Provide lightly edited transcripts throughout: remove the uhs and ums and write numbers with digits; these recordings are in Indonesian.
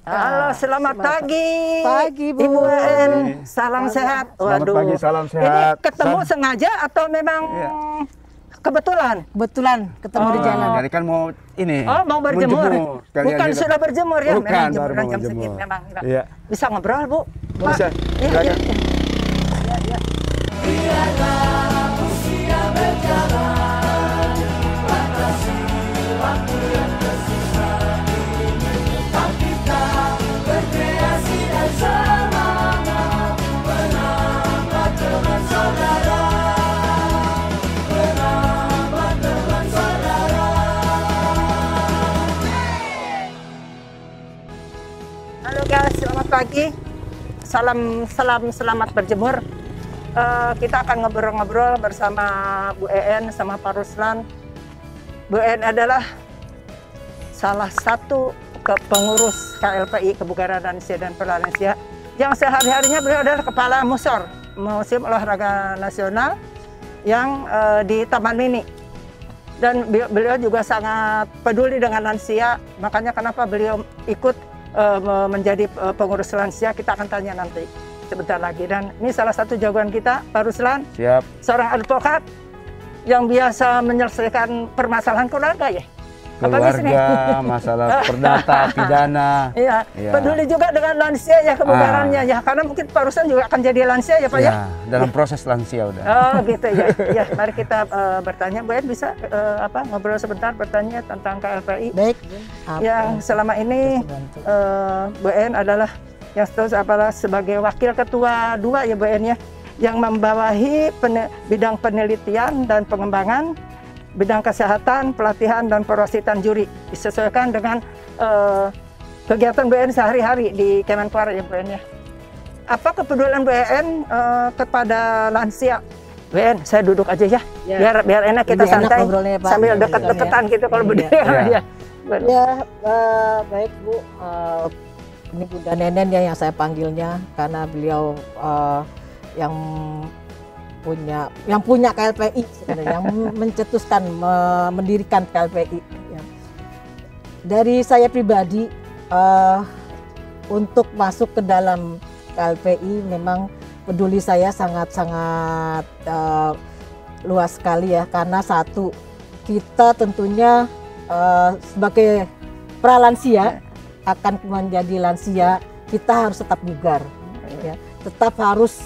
Halo, selamat pagi. Pagi, Bu. Ibu En. Salam sehat. Selamat Waduh. pagi, salam Ini sehat. ketemu sengaja atau memang kebetulan? Kebetulan ketemu di jalan. Jadi kan mau ini. Oh, mau berjemur. Kalian Bukan juga. sudah berjemur ya? Bukan, Memang baru jemuran mau jam berjemur. segini memang. Iya. Bisa ngobrol, Bu? Bisa. Iya, iya. Silakan. Halo guys, selamat pagi. Selamat berjemur. Kita akan ngobrol-ngobrol bersama Bu En sama Pak Ruslan. Bu En adalah salah satu pengurus KLPI Kebugaran Lansia dan Pralansia yang sehari-harinya beliau adalah kepala Musor, Museum Olahraga Nasional yang di Taman Mini. Dan beliau juga sangat peduli dengan lansia, makanya kenapa beliau ikut menjadi pengurus lansia, kita akan tanya nanti sebentar lagi. Dan ini salah satu jagoan kita, Pak Ruslan. Siap. Seorang advokat yang biasa menyelesaikan permasalahan keluarga ya. Keluarga, masalah perdata, pidana. Iya, Iya. peduli juga dengan lansia ya, kebugarannya ya. Karena mungkin Pak Ruslan juga akan jadi lansia ya Pak ya. Dalam proses lansia udah. Oh gitu ya. Ya, mari kita bertanya. Bu En bisa ngobrol sebentar, bertanya tentang KLPI. Baik. Yang selama ini Bu En adalah yang sebagai wakil ketua 2 ya Bu En ya, yang membawahi bidang penelitian dan pengembangan, bidang kesehatan, pelatihan dan perwasitan juri, disesuaikan dengan kegiatan Bu En sehari-hari di Kemenpora ya Bu En ya. Apa kepedulian Bu En kepada lansia? Bu En, saya duduk aja ya, biar enak kita Lebih enak santai ngobrolnya, Pak. sambil Iya, deket-deketan iya. gitu kalau Iya. berdua ya. Ya, baik Bu. Ini Bunda Nenen ya yang saya panggilnya karena beliau yang punya KLPI sebenarnya, yang mencetuskan, mendirikan KLPI. Ya. Dari saya pribadi untuk masuk ke dalam KLPI memang peduli saya sangat-sangat luas sekali ya, karena satu, kita tentunya sebagai pralansia akan menjadi lansia, kita harus tetap bugar, ya, tetap harus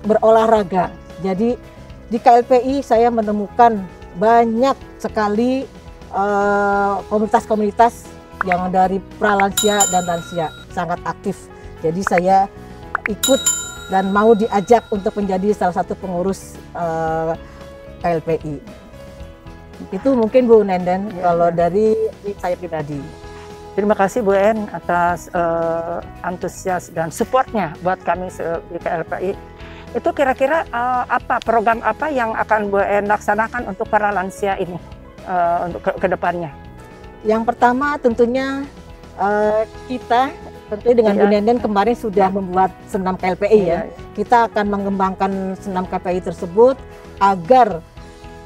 berolahraga. Jadi di KLPI saya menemukan banyak sekali komunitas-komunitas yang dari pralansia dan lansia sangat aktif. Jadi saya ikut dan mau diajak untuk menjadi salah satu pengurus KLPI. Itu mungkin Bu Nenden kalau dari saya pribadi. Terima kasih Bu En atas antusias dan supportnya buat kami di KLPI. Itu kira-kira program apa yang akan Bu En laksanakan untuk para lansia ini untuk ke depannya? Yang pertama tentunya kita tentunya dengan Bu Nenden kemarin sudah membuat senam KLPI ya. Kita akan mengembangkan senam KLPI tersebut agar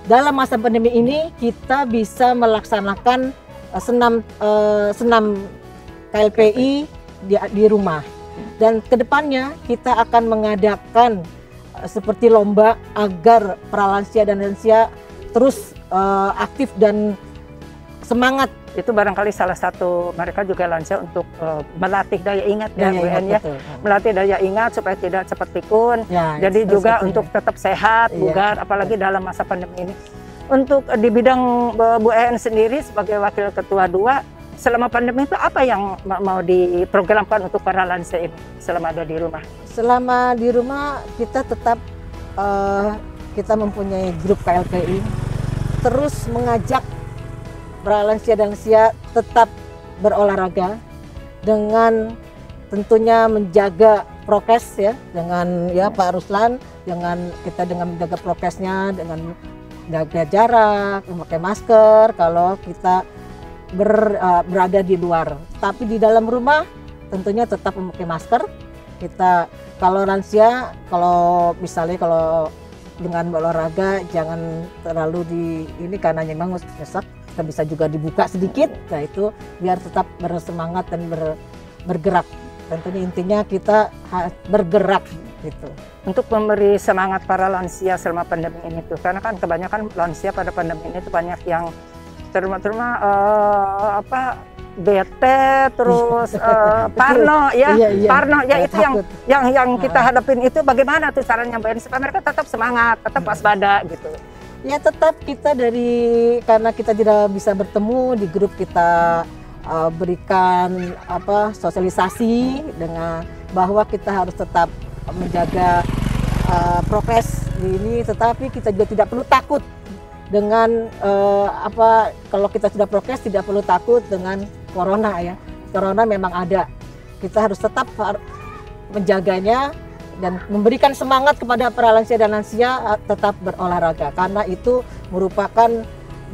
dalam masa pandemi ini kita bisa melaksanakan senam KLPI di rumah. Dan kedepannya kita akan mengadakan seperti lomba agar pralansia dan lansia terus aktif dan semangat. Itu barangkali salah satu mereka juga lansia untuk melatih daya ingat ya Bu En ya. Melatih daya ingat supaya tidak cepat pikun. Jadi juga untuk tetap sehat, bugar, apalagi dalam masa pandemi ini. Untuk di bidang Bu En sendiri sebagai wakil ketua 2, selama pandemi itu apa yang mau diprogramkan untuk para lansia ini selama ada di rumah? Selama di rumah kita tetap kita mempunyai grup KLPI, terus mengajak pralansia dan lansia tetap berolahraga dengan tentunya menjaga prokes ya, dengan ya Pak Ruslan, dengan menjaga prokesnya, dengan jaga jarak, memakai masker kalau kita berada di luar. Tapi di dalam rumah tentunya tetap memakai masker. Kita kalau lansia, kalau dengan berolahraga jangan terlalu karena memang nyesek kita bisa juga dibuka sedikit, nah itu biar tetap bersemangat dan bergerak. Tentunya intinya kita bergerak gitu. Untuk memberi semangat para lansia selama pandemi ini tuh, karena kan kebanyakan lansia pada pandemi ini tuh banyak yang terutama bete terus parno ya, parno ya, itu yang kita hadapin itu. Bagaimana tuh cara nyampein supaya mereka tetap semangat, tetap waspada gitu? Ya tetap kita karena kita tidak bisa bertemu di grup, kita berikan sosialisasi dengan bahwa kita harus tetap menjaga prokes ini, tetapi kita juga tidak perlu takut dengan kalau kita sudah prokes tidak perlu takut dengan corona ya. Corona memang ada, kita harus tetap menjaganya dan memberikan semangat kepada para lansia dan lansia tetap berolahraga, karena itu merupakan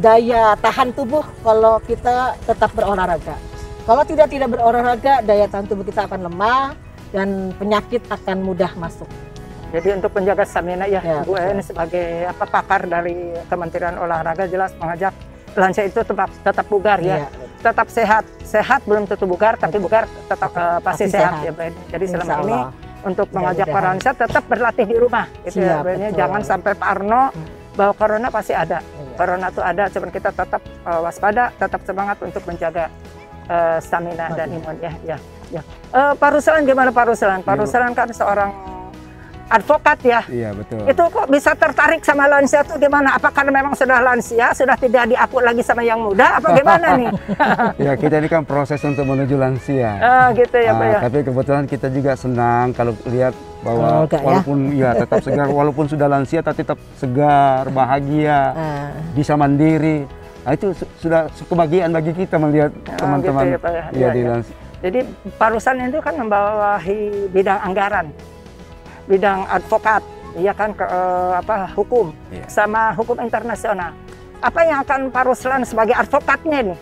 daya tahan tubuh kalau kita tetap berolahraga. Kalau tidak berolahraga, daya tahan tubuh kita akan lemah dan penyakit akan mudah masuk. Jadi untuk menjaga stamina ya, Bu En sebagai pakar dari Kementerian Olahraga jelas mengajak lansia itu tetap bugar ya. Tetap sehat belum tentu bugar, tapi bugar tetap pasti sehat ya, Bu En. Jadi selama ini untuk mengajak para lansia tetap berlatih di rumah gitu ya, Bu En. Jangan sampai Pak Arno bahwa corona pasti ada. Corona itu ada, cuman kita tetap waspada, tetap semangat untuk menjaga stamina dan imun ya. Pak Ruslan gimana Pak Ruslan? Pak Ruslan kan seorang advokat ya. Iya betul. Itu kok bisa tertarik sama lansia tuh gimana? Apa karena memang sudah lansia, sudah tidak diaku lagi sama yang muda? Apa gimana nih? Ya kita ini kan proses untuk menuju lansia. Gitu ya Pak ya. Tapi kebetulan kita juga senang kalau lihat bahwa walaupun tetap segar, walaupun sudah lansia tapi tetap segar, bahagia, bisa mandiri. Nah, itu sudah kebahagiaan bagi kita melihat teman-teman gitu ya, Pak, ya. Jadi Pak Ruslan itu kan membawahi bidang anggaran, bidang advokat, ya kan, hukum, sama hukum internasional. Apa yang akan Pak Ruslan sebagai advokatnya nih?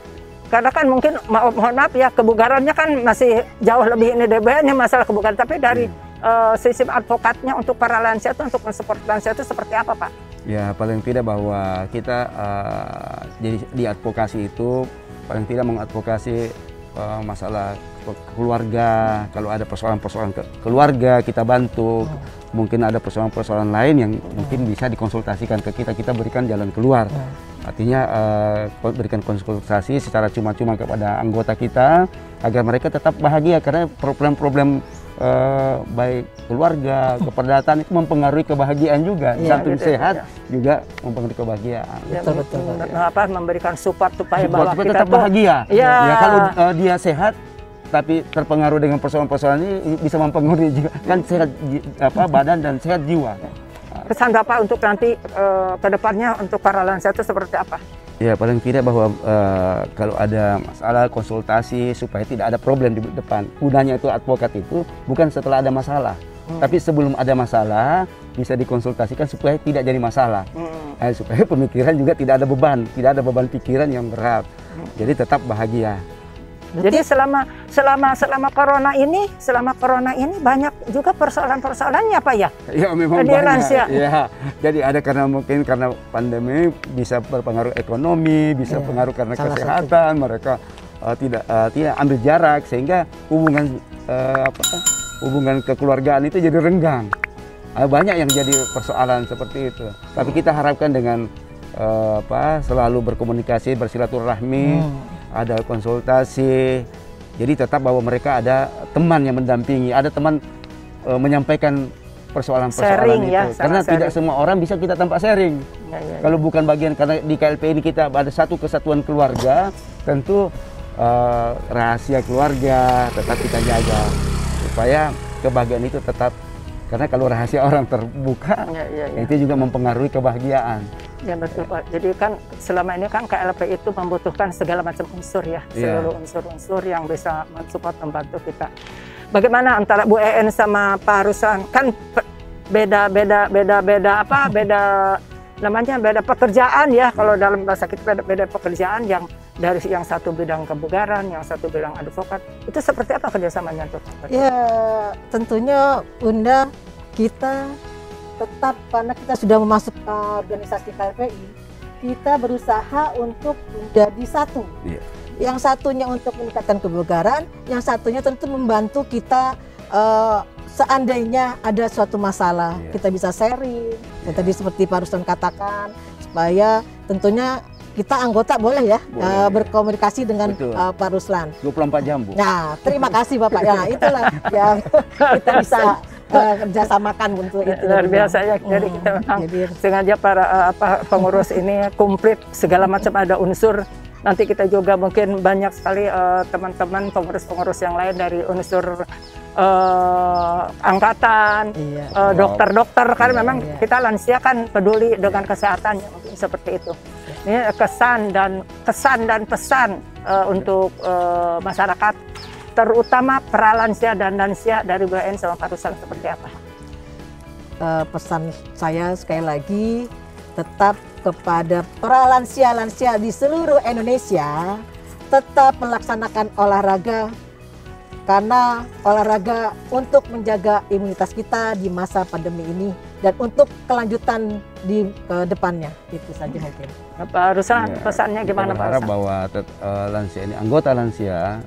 Karena kan mungkin mohon maaf ya, kebugarannya kan masih jauh lebih ini DBN masalah kebugaran, tapi dari sistem advokatnya untuk para lansia itu, untuk mensupport lansia itu seperti apa Pak? Ya paling tidak bahwa kita jadi di advokasi itu paling tidak mengadvokasi masalah keluarga. Kalau ada persoalan-persoalan keluarga kita bantu, mungkin ada persoalan-persoalan lain yang mungkin bisa dikonsultasikan ke kita berikan jalan keluar. Artinya berikan konsultasi secara cuma-cuma kepada anggota kita agar mereka tetap bahagia, karena problem-problem baik keluarga, keperdataan itu mempengaruhi kebahagiaan juga. Samping sehat juga mempengaruhi kebahagiaan. Betul. Memberikan support supaya bahwa kita tetap bahagia. Ya kalau dia sehat tapi terpengaruh dengan persoalan-persoalan ini bisa mempengaruhi juga kan sehat badan dan sehat jiwa. Pesan Bapak untuk nanti ke depannya untuk para lansia itu seperti apa? Ya paling tidak bahwa kalau ada masalah konsultasi supaya tidak ada problem di depan. Gunanya itu advokat itu bukan setelah ada masalah, tapi sebelum ada masalah bisa dikonsultasikan supaya tidak jadi masalah. Supaya pemikiran juga tidak ada beban pikiran yang berat. Jadi tetap bahagia. Jadi selama corona ini banyak juga persoalan-persoalannya Pak ya? Ya memang banyak. Ya, jadi ada karena pandemi bisa berpengaruh ekonomi, bisa pengaruh karena kesehatan, mereka tidak ambil jarak sehingga hubungan kekeluargaan itu jadi renggang. Banyak yang jadi persoalan seperti itu. Tapi kita harapkan dengan selalu berkomunikasi, bersilaturahmi, ada konsultasi, jadi tetap bahwa mereka ada teman yang mendampingi, ada teman menyampaikan persoalan-persoalan itu. Ya, karena tidak semua orang bisa kita tanpa sharing. Kalau bukan bagian, karena di KLP ini kita ada satu kesatuan keluarga, tentu rahasia keluarga tetap kita jaga supaya kebahagiaan itu tetap. Karena kalau rahasia orang terbuka, itu juga mempengaruhi kebahagiaan. Ya betul Pak. Jadi kan selama ini kan KLP itu membutuhkan segala macam unsur ya, seluruh unsur-unsur yang bisa mensupport, membantu kita. Bagaimana antara Bu En sama Pak Ruslan? Kan beda pekerjaan ya. Kalau dalam bahasa kita beda pekerjaan, yang dari yang satu bidang kebugaran, yang satu bidang advokat. Itu seperti apa kerjasamanya tuh? Ya tentunya Bunda, kita tetap karena kita sudah masuk organisasi KLPI, kita berusaha untuk menjadi satu. Iya. Yang satunya untuk meningkatkan kebugaran, yang satunya tentu membantu kita seandainya ada suatu masalah, kita bisa sharing. Dan tadi seperti Pak Ruslan katakan, supaya tentunya kita anggota boleh ya berkomunikasi dengan Pak Ruslan. 24 jam, Bu. Nah, terima kasih Bapak. Ya, itulah yang kita bisa kerjasamakan untuk itu. Luar biasa ya. Jadi kita memang sengaja para pengurus ini komplit segala macam, ada unsur. Nanti kita juga mungkin banyak sekali teman-teman pengurus-pengurus yang lain dari unsur angkatan, dokter-dokter, karena memang kita lansia kan peduli dengan kesehatannya, mungkin seperti itu. Ini kesan dan pesan untuk masyarakat, terutama pralansia dan lansia dari BUN sama Pak Ruslan seperti apa? Pesan saya sekali lagi tetap kepada pralansia-lansia di seluruh Indonesia, tetap melaksanakan olahraga, karena olahraga untuk menjaga imunitas kita di masa pandemi ini dan untuk kelanjutan di depannya. Itu saja mungkin. Pak Ruslan, pesannya gimana Pak Ruslan? Ruslan? Bahwa lansia ini, anggota lansia,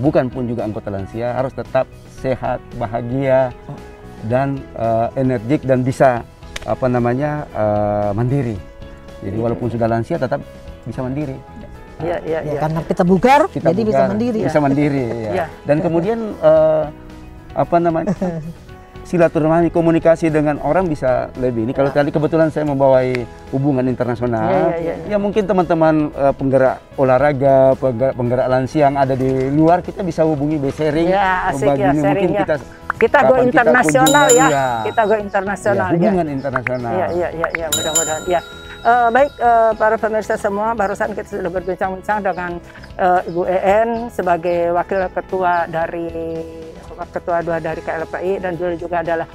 bukan pun juga anggota lansia, harus tetap sehat, bahagia, dan energik dan bisa mandiri. Jadi walaupun sudah lansia tetap bisa mandiri. Ya, karena kita bugar, jadi bisa mandiri. Bisa mandiri. Ya. Dan kemudian silaturahmi, komunikasi dengan orang bisa lebih. Ini kalau tadi kebetulan saya membawai hubungan internasional, ya mungkin teman-teman penggerak olahraga, penggerak lansia yang ada di luar, kita bisa hubungi, sharing. Ya, asik ya, sharing mungkin ya. Kita go internasional ya. Kita go internasional ya. Hubungan internasional. Ya, mudah-mudahan ya. Baik para pemirsa semua, barusan kita sudah berbincang-bincang dengan Ibu EN sebagai wakil ketua dari ketua 2 dari KLPI, dan juga adalah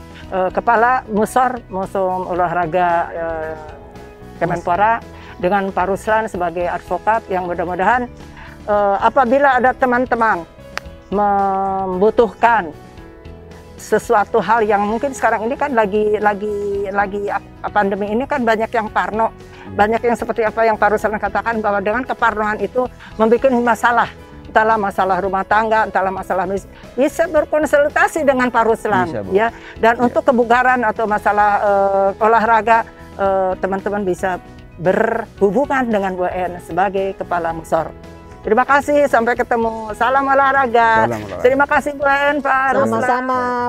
kepala Museum Olahraga Kemenpora, dengan Pak Ruslan sebagai advokat, yang mudah-mudahan apabila ada teman-teman membutuhkan sesuatu hal yang mungkin sekarang ini kan lagi pandemi ini kan banyak yang parno, banyak yang seperti apa yang Pak Ruslan katakan, bahwa dengan keparnoan itu membuat masalah, entahlah masalah rumah tangga, entahlah masalah bisa berkonsultasi dengan Pak Ruslan ya. Dan untuk kebugaran atau masalah olahraga, teman-teman bisa berhubungan dengan BUN sebagai kepala musor. Terima kasih, sampai ketemu. Salam olahraga. Terima kasih BUN, Pak Ruslan. Sama-sama.